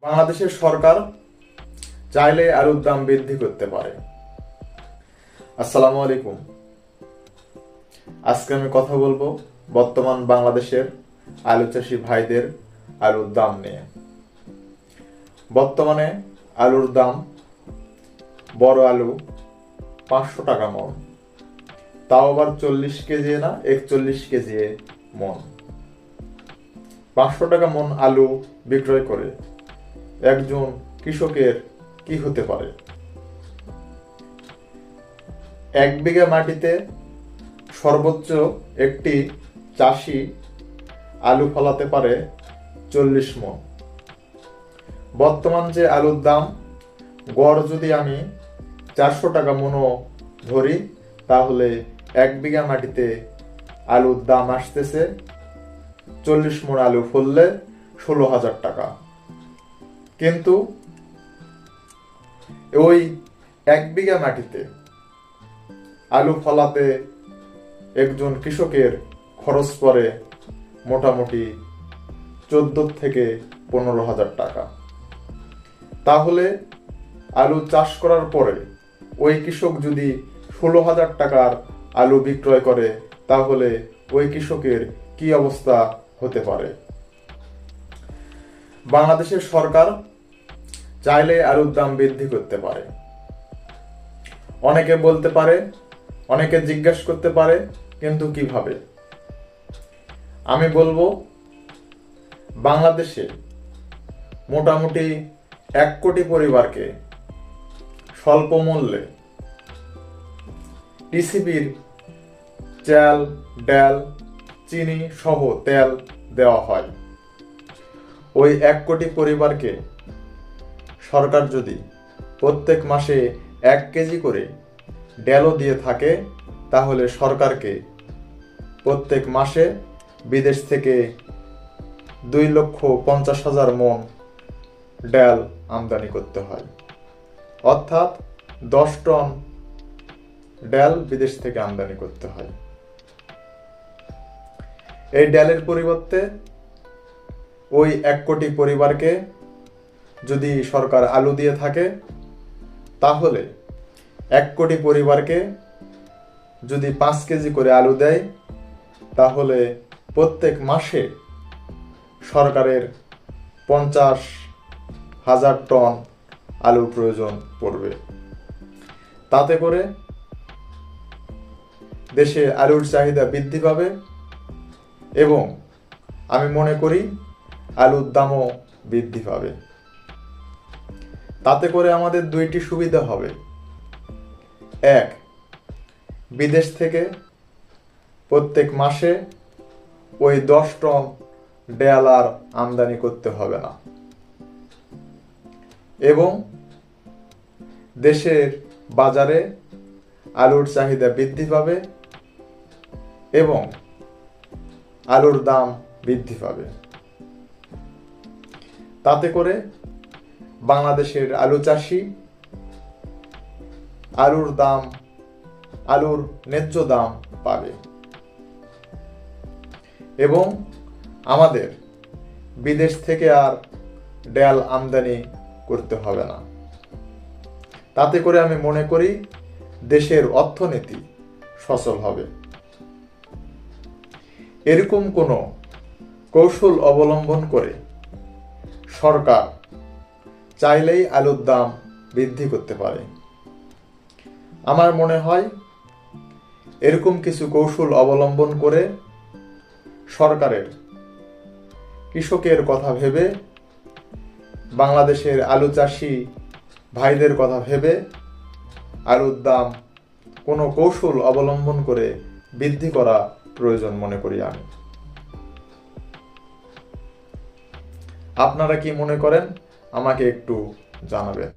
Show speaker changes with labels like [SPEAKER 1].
[SPEAKER 1] বাংলাদেশের সরকার চাইলে আলুর দাম বৃদ্ধি করতে পারে। আসসালামু আলাইকুম। আজকে আমি কথা বলবো বর্তমান বাংলাদেশের আলু চাষী ভাইদের আলুর দাম নিয়ে। বর্তমানে আলুর দাম, বড় আলু 500 টাকা মন, তাও আবার 40 কেজি না, 41 কেজি মন। 500 টাকা মন আলু বিক্রয় করে একজন কৃষকের কি হতে পারে? 1 বিঘা মাটিতে সর্বোচ্চ একটি চাষি আলু ফলাতে পারে 40 মন। বর্তমান যে আলুর দাম, গড় যদি আমি 400 টাকা মনও ধরি, তাহলে 1 বিঘা মাটিতে আলুর দাম আসতেছে 40 মন আলু ফললে 16,000 টাকা। কিন্তু ওই 1 বিঘা মাটিতে আলু ফলাতে একজন কৃষকের খরচ পড়ে মোটামুটি 14 থেকে 15,000 টাকা। তাহলে আলু চাষ করার পরে ওই কৃষক যদি 16,000 টাকার আলু বিক্রয় করে, তাহলে ওই কৃষকের কি অবস্থা হতে পারে? বাংলাদেশের সরকার চাইলে আলুর দাম বৃদ্ধি করতে পারে। অনেকে বলতে পারে, অনেকে জিজ্ঞাসা করতে পারে, কিন্তু কিভাবে? আমি বলবো, বাংলাদেশে মোটামুটি 1 কোটি পরিবারকে স্বল্প মূল্যে টিসিবির চাল, ডাল, চিনি সহ তেল দেওয়া হয়। ওই 1 কোটি পরিবারকে সরকার যদি প্রত্যেক মাসে 1 কেজি করে ডালও দিয়ে থাকে, তাহলে সরকারকে প্রত্যেক মাসে বিদেশ থেকে 2,50,000 মন ডাল আমদানি করতে হয়। অর্থাৎ 10 টন ডাল বিদেশ থেকে আমদানি করতে হয়। এই ডালের পরিবর্তে ওই 1 কোটি পরিবারকে যদি সরকার আলু দিয়ে থাকে, তাহলে 1 কোটি পরিবারকে যদি 5 কেজি করে আলু দেয়, তাহলে প্রত্যেক মাসে সরকারের 50,000 টন আলুর প্রয়োজন পড়বে। তাতে করে দেশে আলুর চাহিদা বৃদ্ধি পাবে এবং আমি মনে করি আলুর দামও বৃদ্ধি পাবে। তাতে করে আমাদের 2টি সুবিধা হবে। 1, বিদেশ থেকে প্রত্যেক মাসে ওই 10 টন ডাল আর আমদানি করতে হবে না এবং দেশের বাজারে আলুর চাহিদা বৃদ্ধি পাবে এবং আলুর দাম বৃদ্ধি পাবে। তাতে করে বাংলাদেশের আলু চাষি আলুর ন্যায্য দাম পাবে এবং আমাদের বিদেশ থেকে আর ডাল আমদানি করতে হবে না। তাতে করে আমি মনে করি দেশের অর্থনীতি সচল হবে। এরকম কোনো কৌশল অবলম্বন করে সরকার চাইলেই আলুর দাম বৃদ্ধি করতে পারে। আমার মনে হয় এরকম কিছু কৌশল অবলম্বন করে সরকারের কৃষকের কথা ভেবে, বাংলাদেশের আলু চাষি ভাইদের কথা ভেবে আলুর দাম কোনো কৌশল অবলম্বন করে বৃদ্ধি করা প্রয়োজন মনে করি আমি। আপনারা কি মনে করেন? আমাকে একটু জানাবেন।